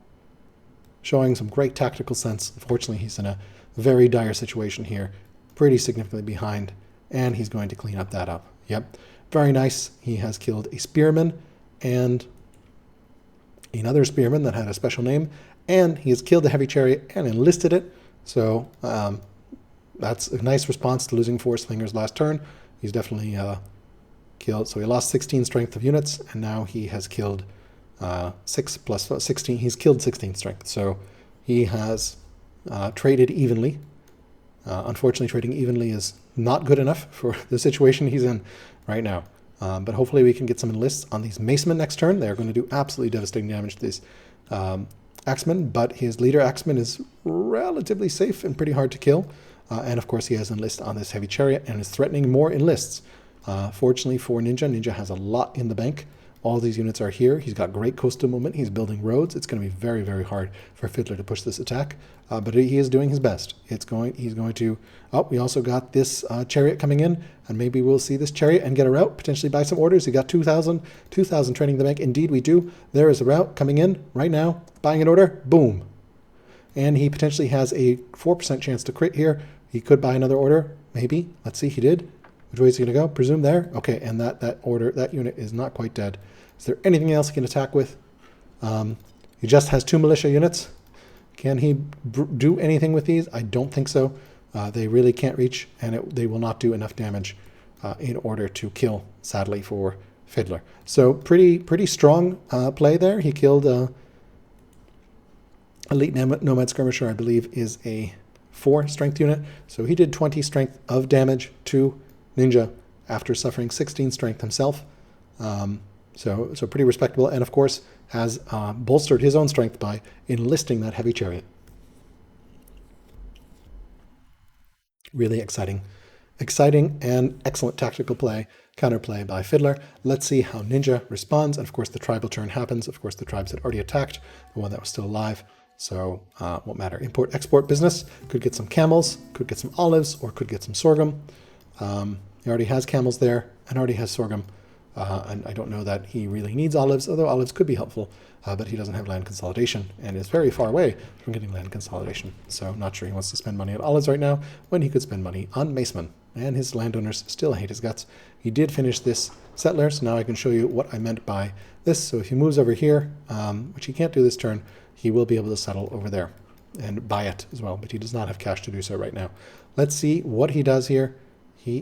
showing some great tactical sense. Unfortunately, he's in a very dire situation here, pretty significantly behind, and he's going to clean up that up. Yep, very nice. He has killed a spearman and another spearman that had a special name, and he has killed the heavy chariot and enlisted it. So that's a nice response to losing 4 slingers last turn. He's definitely killed. So he lost 16 strength of units, and now he has killed 6 plus 16. He's killed 16 strength. So he has traded evenly. Unfortunately, trading evenly is not good enough for the situation he's in right now. But hopefully we can get some enlists on these Macemen next turn. They're going to do absolutely devastating damage to these Axemen, but his leader Axeman is relatively safe and pretty hard to kill. And of course he has enlist on this heavy chariot and is threatening more enlists. Fortunately for Ninja, Ninja has a lot in the bank. All these units are here. He's got great coastal movement. He's building roads. It's going to be very, very hard for Fiddler to push this attack. But he is doing his best. He's going to... Oh, we also got this chariot coming in. And maybe we'll see this chariot and get a route. Potentially buy some orders. He got 2,000 training the bank. Indeed, we do. There is a route coming in right now. Buying an order. Boom. And he potentially has a 4% chance to crit here. He could buy another order. Maybe. Let's see. He did. Which way is he going to go? Presume there. Okay, and that unit is not quite dead. Is there anything else he can attack with? He just has 2 militia units. Can he do anything with these? I don't think so. They really can't reach, and they will not do enough damage in order to kill, sadly, for Fiddler. So pretty strong play there. He killed Elite Nomad Skirmisher, I believe, is a 4 strength unit. So he did 20 strength of damage to Ninja after suffering 16 strength himself. So pretty respectable, and of course has bolstered his own strength by enlisting that heavy chariot. Really exciting and excellent tactical play, counterplay by Fiddler. Let's see how Ninja responds, and of course the tribal turn happens. Of course the tribes had already attacked the one that was still alive, so won't matter. Import-export business, could get some camels, could get some olives, or could get some sorghum. He already has camels there, and already has sorghum. And I don't know that he really needs olives, although olives could be helpful, but he doesn't have land consolidation and is very far away from getting land consolidation. So I'm not sure he wants to spend money on olives right now when he could spend money on Macemen. And his landowners still hate his guts. He did finish this settler, so now I can show you what I meant by this. So if he moves over here, which he can't do this turn, he will be able to settle over there and buy it as well, but he does not have cash to do so right now. Let's see what he does here. He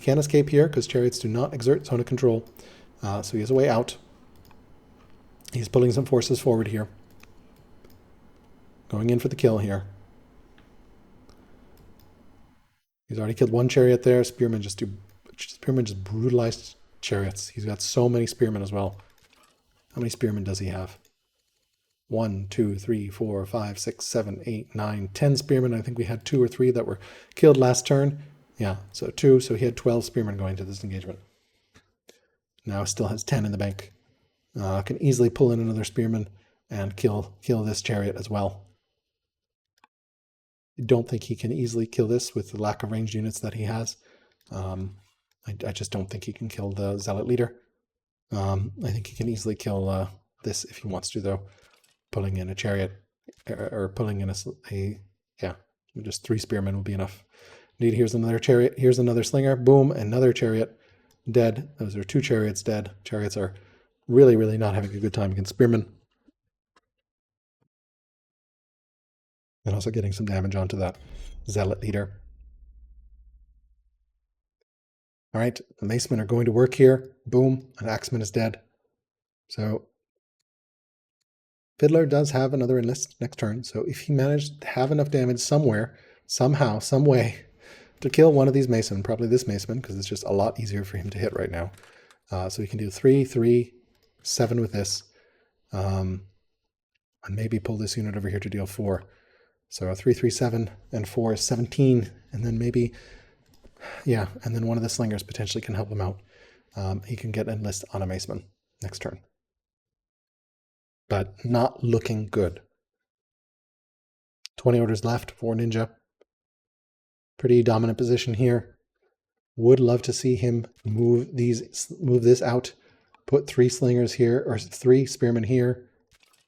can escape here because chariots do not exert zone of control. So he has a way out. He's pulling some forces forward here. Going in for the kill here. He's already killed 1 chariot there. Spearmen just brutalized chariots. He's got so many spearmen as well. How many spearmen does he have? 1, 2, 3, 4, 5, 6, 7, 8, 9, 10 spearmen. I think we had 2 or 3 that were killed last turn. Yeah, so 2. So he had 12 spearmen going to this engagement. Now still has 10 in the bank. Can easily pull in another spearman and kill this chariot as well. I don't think he can easily kill this with the lack of ranged units that he has. I just don't think he can kill the zealot leader. I think he can easily kill this if he wants to, though. Pulling in a chariot or pulling in just 3 spearmen will be enough. Indeed, here's another chariot. Here's another slinger. Boom, another chariot dead. Those are 2 chariots dead. Chariots are really, really not having a good time against spearmen. And also getting some damage onto that zealot leader. All right, the macemen are going to work here. Boom, an axeman is dead. So Fiddler does have another enlist next turn. So if he managed to have enough damage somewhere, somehow, some way, to kill one of these macemen, probably this maceman, because it's just a lot easier for him to hit right now. So he can do 3, 3, 7 with this. And maybe pull this unit over here to deal 4. So 3, 3, 7, and 4 is 17. And then maybe, yeah, and then one of the slingers potentially can help him out. He can get enlist on a maceman next turn. But not looking good. 20 orders left for Ninja. Pretty dominant position here. Would love to see him move this out. Put 3 slingers here, or 3 spearmen here,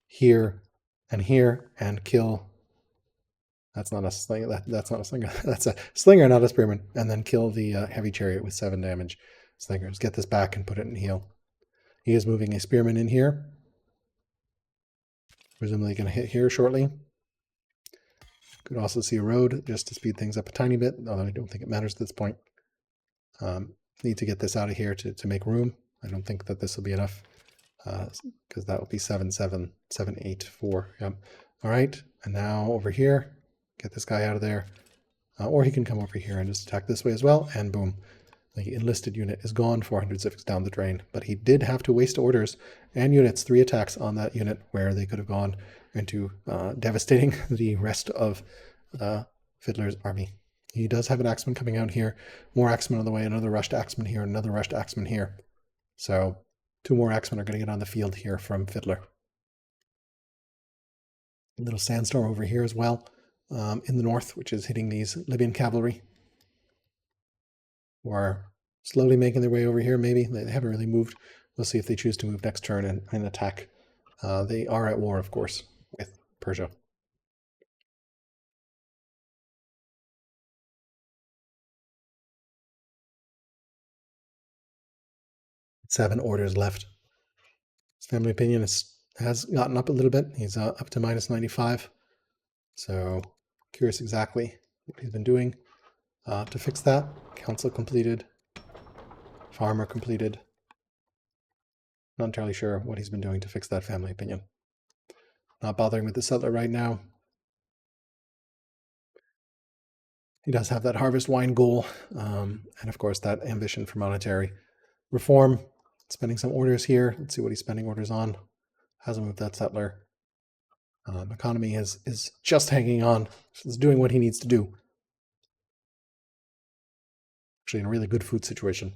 here, and here, and kill. That's not a slinger. That's not a slinger. That's a slinger, not a spearman. And then kill the heavy chariot with 7 damage. Slingers. Get this back and put it in heal. He is moving a spearman in here. Presumably going to hit here shortly. Could also see a road just to speed things up a tiny bit, although I don't think it matters at this point. Need to get this out of here to make room. I don't think that this will be enough because that will be 7, 7, 7, 8, 4. Yep. All right, and now over here, get this guy out of there. Or he can come over here and just attack this way as well, and boom. The enlisted unit is gone, 400 civics down the drain. But he did have to waste orders and units, 3 attacks on that unit where they could have gone into devastating the rest of Fiddler's army. He does have an axeman coming out here, more axemen on the way, another rushed axeman here, another rushed axeman here. So 2 more axemen are going to get on the field here from Fiddler. A little sandstorm over here as well in the north, which is hitting these Libyan cavalry. Or slowly making their way over here, maybe. They haven't really moved. We'll see if they choose to move next turn and attack. They are at war, of course, with Persia. Seven orders left. His family opinion has gotten up a little bit. He's up to minus 95. So curious exactly what he's been doing to fix that. Council completed. Farmer completed. Not entirely sure what he's been doing to fix that family opinion. Not bothering with the settler right now. He does have that harvest wine goal, and of course that ambition for monetary reform. Spending some orders here. Let's see what he's spending orders on. Hasn't moved that settler. Economy is just hanging on. He's doing what he needs to do. Actually in a really good food situation.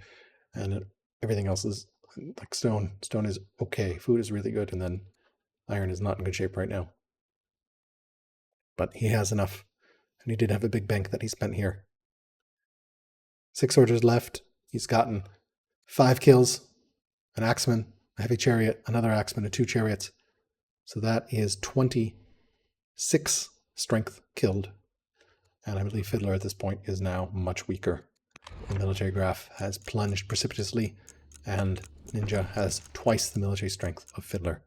And everything else is like stone. Stone is okay. Food is really good, and then iron is not in good shape right now. But he has enough. And he did have a big bank that he spent here. 6 orders left. He's gotten 5 kills, an axeman, a heavy chariot, another axeman, and 2 chariots. So that is 26 strength killed. And I believe Fiddler at this point is now much weaker. The military graph has plunged precipitously, and Ninja has twice the military strength of Fiddler.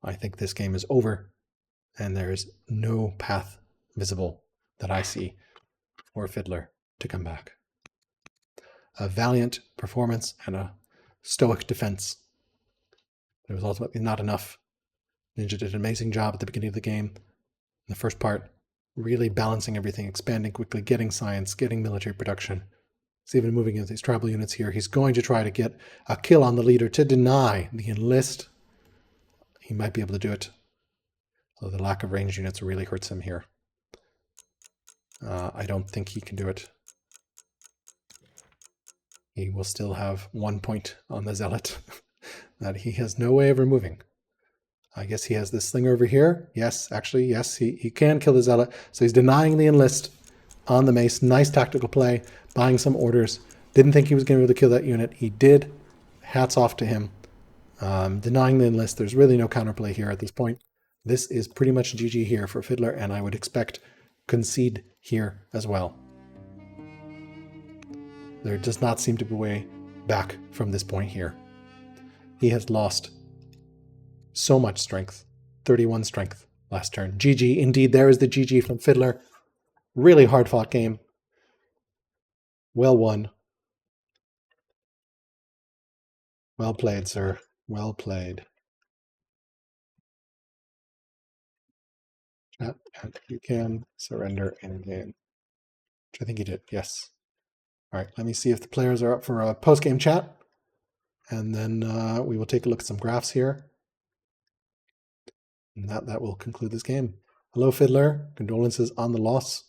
I think this game is over, and there is no path visible that I see for Fiddler to come back. A valiant performance and a stoic defense. It was ultimately not enough. Ninja did an amazing job at the beginning of the game. In the first part, really balancing everything, expanding quickly, getting science, getting military production. He's even moving into these tribal units here. He's going to try to get a kill on the leader to deny the enlist. He might be able to do it. Although the lack of ranged units really hurts him here. I don't think he can do it. He will still have 1 point on the zealot that he has no way of removing. I guess he has this slinger over here. Yes, actually, yes, he can kill the zealot. So he's denying the enlist on the mace. Nice tactical play, buying some orders. Didn't think he was going to be able to kill that unit. He did. Hats off to him. Denying the enlist. There's really no counterplay here at this point. This is pretty much GG here for Fiddler, and I would expect concede here as well. There does not seem to be a way back from this point here. He has lost so much strength. 31 strength last turn. GG. Indeed, there is the GG from Fiddler. Really hard-fought game. Well won. Well played, sir. Well played. Chat, you can surrender in game. Which I think you did, yes. All right, let me see if the players are up for a post-game chat. And then we will take a look at some graphs here. And that will conclude this game. Hello, Fiddler. Condolences on the loss.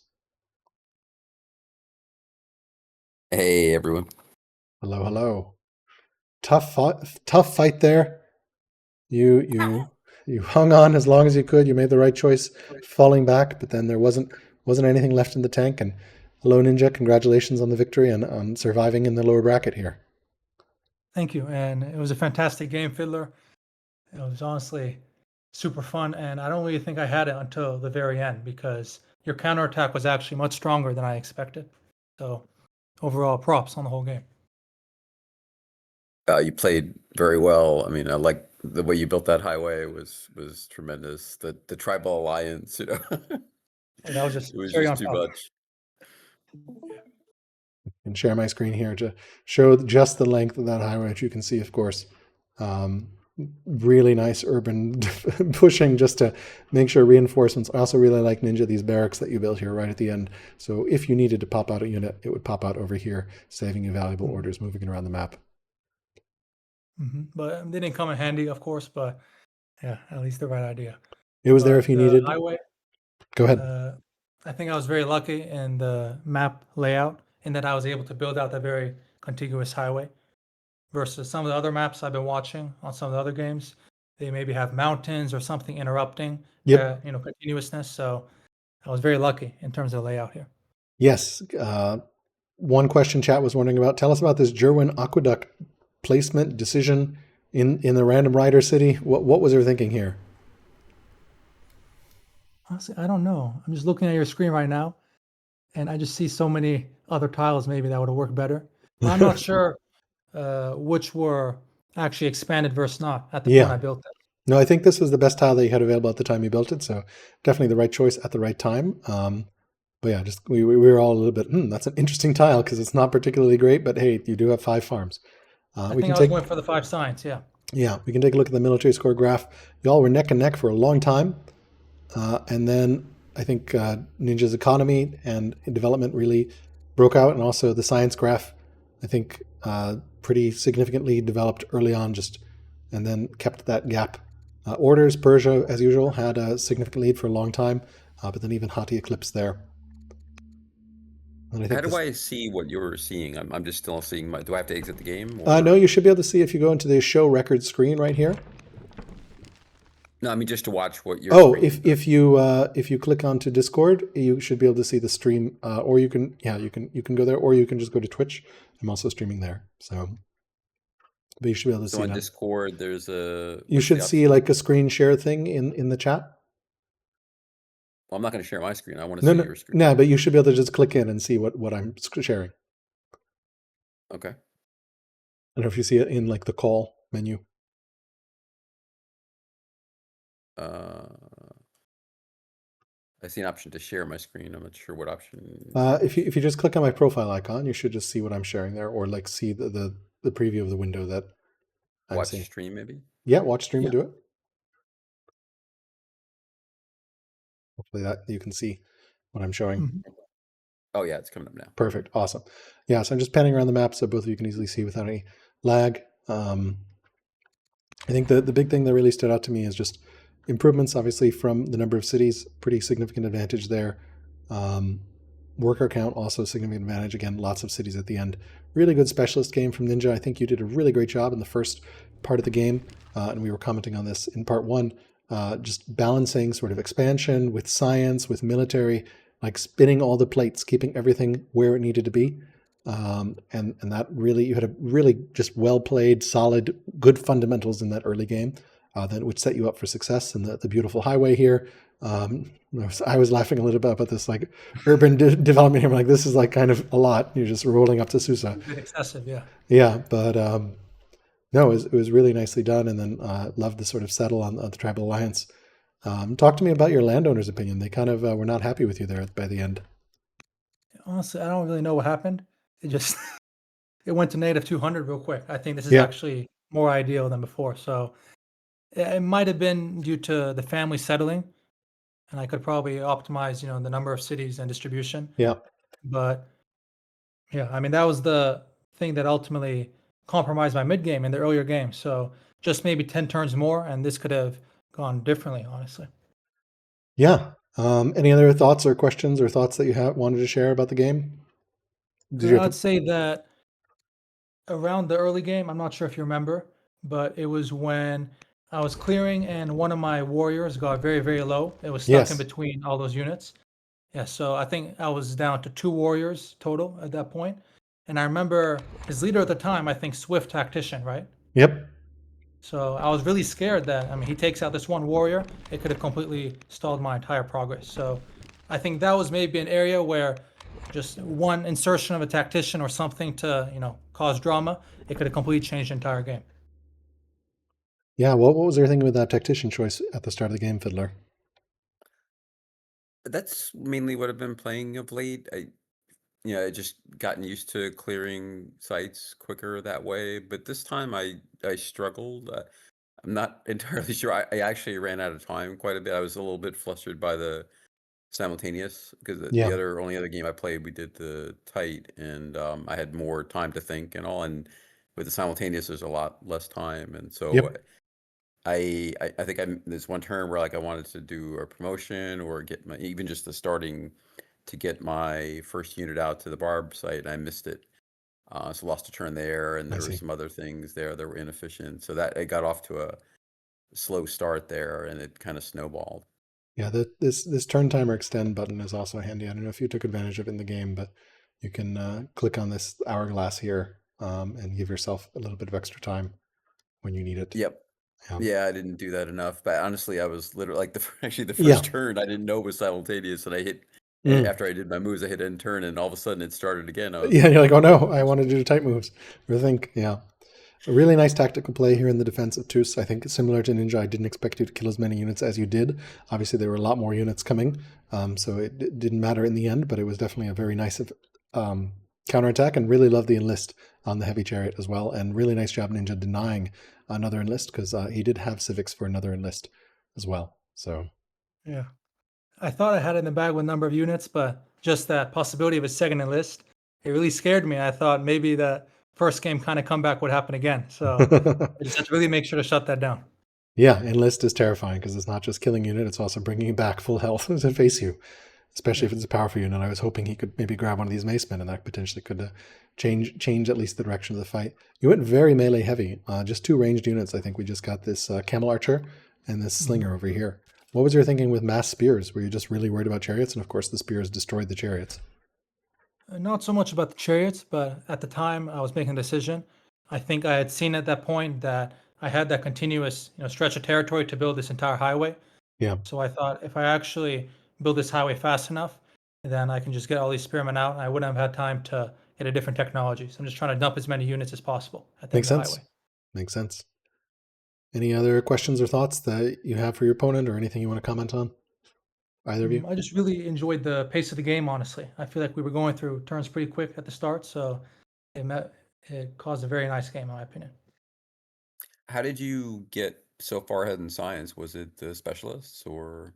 Hey, everyone. Hello, hello. Tough fight there. You hung on as long as you could. You made the right choice falling back, but then there wasn't anything left in the tank. And hello, Ninja. Congratulations on the victory and on surviving in the lower bracket here. Thank you. And it was a fantastic game, Fiddler. It was honestly super fun. And I don't really think I had it until the very end because your counterattack was actually much stronger than I expected. So overall, props on the whole game. You played very well. I mean, I like the way you built that highway was tremendous. The tribal alliance, you know, And that was just it was cherry just on too top. much. And share my screen here to show just the length of that highway, which you can see, of course. Really nice urban pushing just to make sure reinforcements. I also really like, Ninja, these barracks that you built here right at the end. So if you needed to pop out a unit, it would pop out over here, saving you valuable orders moving around the map. But they didn't come in handy, of course, but yeah, at least the right idea. It was there if you needed. Highway, Go ahead. I think I was very lucky in the map layout in that I was able to build out that very contiguous highway versus some of the other maps I've been watching on some of the other games. They maybe have mountains or something interrupting continuousness. So I was very lucky in terms of layout here. Yes. One question chat was wondering about. Tell us about this Jerwin Aqueduct placement decision in the random rider city. What was her thinking here? Honestly, I don't know. I'm just looking at your screen right now, and I just see so many other tiles maybe that would have worked better. But I'm not sure which were actually expanded versus not at the point I built it. No, I think this was the best tile that you had available at the time you built it, so definitely the right choice at the right time. But yeah, just we were all a little bit, that's an interesting tile because it's not particularly great, but hey, you do have 5 farms. I think I was going for the 5 signs, yeah. Yeah, we can take a look at the military score graph. Y'all were neck and neck for a long time. And then I think Ninja's economy and development really broke out, and also the science graph, I think, pretty significantly developed early on, and then kept that gap. Orders, Persia, as usual, had a significant lead for a long time, but then even Hati eclipsed there. How do I see what you're seeing? I'm just still seeing do I have to exit the game? No, you should be able to see if you go into the show record screen right here. No, I mean just to watch what you're. If you click onto Discord, you should be able to see the stream, or you can go there, or you can just go to Twitch. I'm also streaming there, so. But you should be able to see. So on Discord, there's a. You should see like a screen share thing in the chat. Well, I'm not going to share my screen. I want to see your screen. No, but you should be able to just click in and see what I'm sharing. Okay. I don't know if you see it in like the call menu. I see an option to share my screen. I'm not sure what option. If you just click on my profile icon, you should just see what I'm sharing there, or like see the preview of the window that I'm watch seeing. Stream maybe. Yeah, watch stream and do it. Hopefully that you can see what I'm showing. Oh yeah, it's coming up now. Perfect, awesome. Yeah, so I'm just panning around the map so both of you can easily see without any lag. I think the big thing that really stood out to me is just improvements, obviously, from the number of cities. Pretty significant advantage there. Worker count, also significant advantage. Again, lots of cities at the end. Really good specialist game from Ninja. I think you did a really great job in the first part of the game, and we were commenting on this in part 1. just balancing sort of expansion with science, with military, like spinning all the plates, keeping everything where it needed to be. And that really, you had a really just well played, solid, good fundamentals in that early game, which set you up for success. And the beautiful highway here. I was laughing a little bit about this like urban development here. I'm like, this is like kind of a lot. You're just rolling up to Susa. A bit excessive, yeah. Yeah, but no, it was really nicely done. And then loved the sort of settle on the tribal alliance. Talk to me about your landowners' opinion. They kind of were not happy with you there by the end. Honestly, I don't really know what happened. It just it went to negative 200 real quick. I think this is Yeah. actually more ideal than before. So it might have been due to the family settling, and I could probably optimize, the number of cities and distribution. Yeah. But yeah, I mean that was the thing that ultimately compromised my mid game in the earlier game. So just maybe 10 turns more, and this could have gone differently, honestly. Yeah. Any other thoughts or questions or thoughts that you wanted to share about the game? Did you I'd have say that around the early game, I'm not sure if you remember, but it was when I was clearing and one of my warriors got very, very low. It was stuck in Yes. between all those units. Yeah, so I think I was down to 2 warriors total at that point. And I remember his leader at the time, I think Swift Tactician, right? Yep. So I was really scared that, I mean, he takes out this one warrior, it could have completely stalled my entire progress. So I think that was maybe an area where just one insertion of a tactician or something to, cause drama, it could have completely changed the entire game. Yeah. What was your thinking with that tactician choice at the start of the game, Fiddler? That's mainly what I've been playing of late. I just gotten used to clearing sites quicker that way, but this time I struggled. I'm not entirely sure. I actually ran out of time quite a bit. I was a little bit flustered by the simultaneous because the Yeah. only other game I played, we did the tight, and I had more time to think and all. And with the simultaneous, there's a lot less time, and so Yep. I think there's one turn where like I wanted to do a promotion or get my even just the starting to get my first unit out to the barb site, and I missed it. So lost a turn there, and I there were see. some other things there that were inefficient. So that it got off to a slow start there, and it kind of snowballed. Yeah. This turn timer extend button is also handy. I don't know if you took advantage of it in the game, but you can click on this hourglass here and give yourself a little bit of extra time when you need it. Yep. Yeah. Yeah, I didn't do that enough, but honestly, I was literally like actually the Yeah. first turn I didn't know was simultaneous, and I hit Mm. after I did my moves, I hit end turn, and all of a sudden it started again. I was Yeah. like, You're like, oh no, I want to do tight moves. Or think, yeah. A really nice tactical play here in the defense of Tus. I think similar to Ninja, I didn't expect you to kill as many units as you did. Obviously, there were a lot more units coming, so it didn't matter in the end, but it was definitely a very nice counterattack, and really loved the enlist on the heavy chariot as well. And really nice job, Ninja, denying another enlist, because he did have civics for another enlist as well. So Yeah. I thought I had it in the bag with a number of units, but just that possibility of a second enlist, it really scared me. I thought maybe that first game kind of comeback would happen again. So I just had to really make sure to shut that down. yeah, enlist is terrifying because it's not just killing unit, it's also bringing back full health to face you, especially Yeah. if it's a powerful unit. I was hoping he could maybe grab one of these macemen, and that potentially could change at least the direction of the fight. You went very melee heavy, just 2 ranged units. I think we just got this camel archer and this slinger over here. What was your thinking with mass spears? Were you just really worried about chariots? And of course, the spears destroyed the chariots. Not so much about the chariots, but at the time I was making a decision. I think I had seen at that point that I had that continuous, stretch of territory to build this entire highway. Yeah, So I thought if I actually build this highway fast enough, then I can just get all these spearmen out, and I wouldn't have had time to get a different technology. So I'm just trying to dump as many units as possible at the end makes of the sense. highway. Makes sense. Any other questions or thoughts that you have for your opponent, or anything you want to comment on? Either of you? I just really enjoyed the pace of the game. Honestly, I feel like we were going through turns pretty quick at the start, so it caused a very nice game, in my opinion. how did you get so far ahead in science? Was it the specialists or?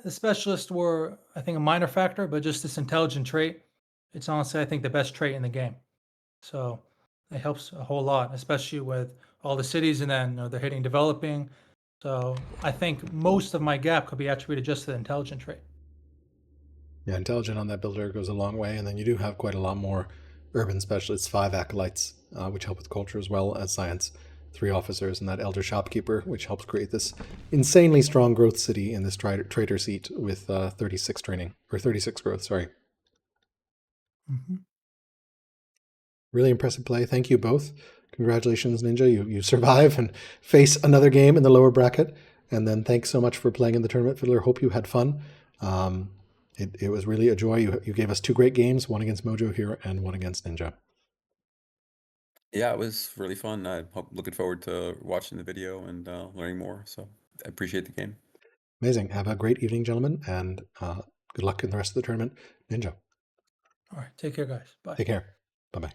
The specialists were, I think, a minor factor, but just this intelligent trait, it's honestly, I think, the best trait in the game. So it helps a whole lot, especially with all the cities, and then they're hitting developing. So I think most of my gap could be attributed just to the intelligent trait. Yeah, intelligent on that builder goes a long way, and then you do have quite a lot more urban specialists, 5 acolytes, which help with culture as well as science. 3 officers and that elder shopkeeper, which helps create this insanely strong growth city in this trader seat with 36 training, or 36 growth, sorry. Mm-hmm. Really impressive play. Thank you both. Congratulations, Ninja. You survive and face another game in the lower bracket. And then thanks so much for playing in the tournament, Fiddler. Hope you had fun. It was really a joy. You gave us 2 great games, one against Mojo here and one against Ninja. Yeah, it was really fun. Looking forward to watching the video and learning more. So I appreciate the game. Amazing. Have a great evening, gentlemen, and good luck in the rest of the tournament. Ninja. All right. Take care, guys. Bye. Take care. Bye-bye.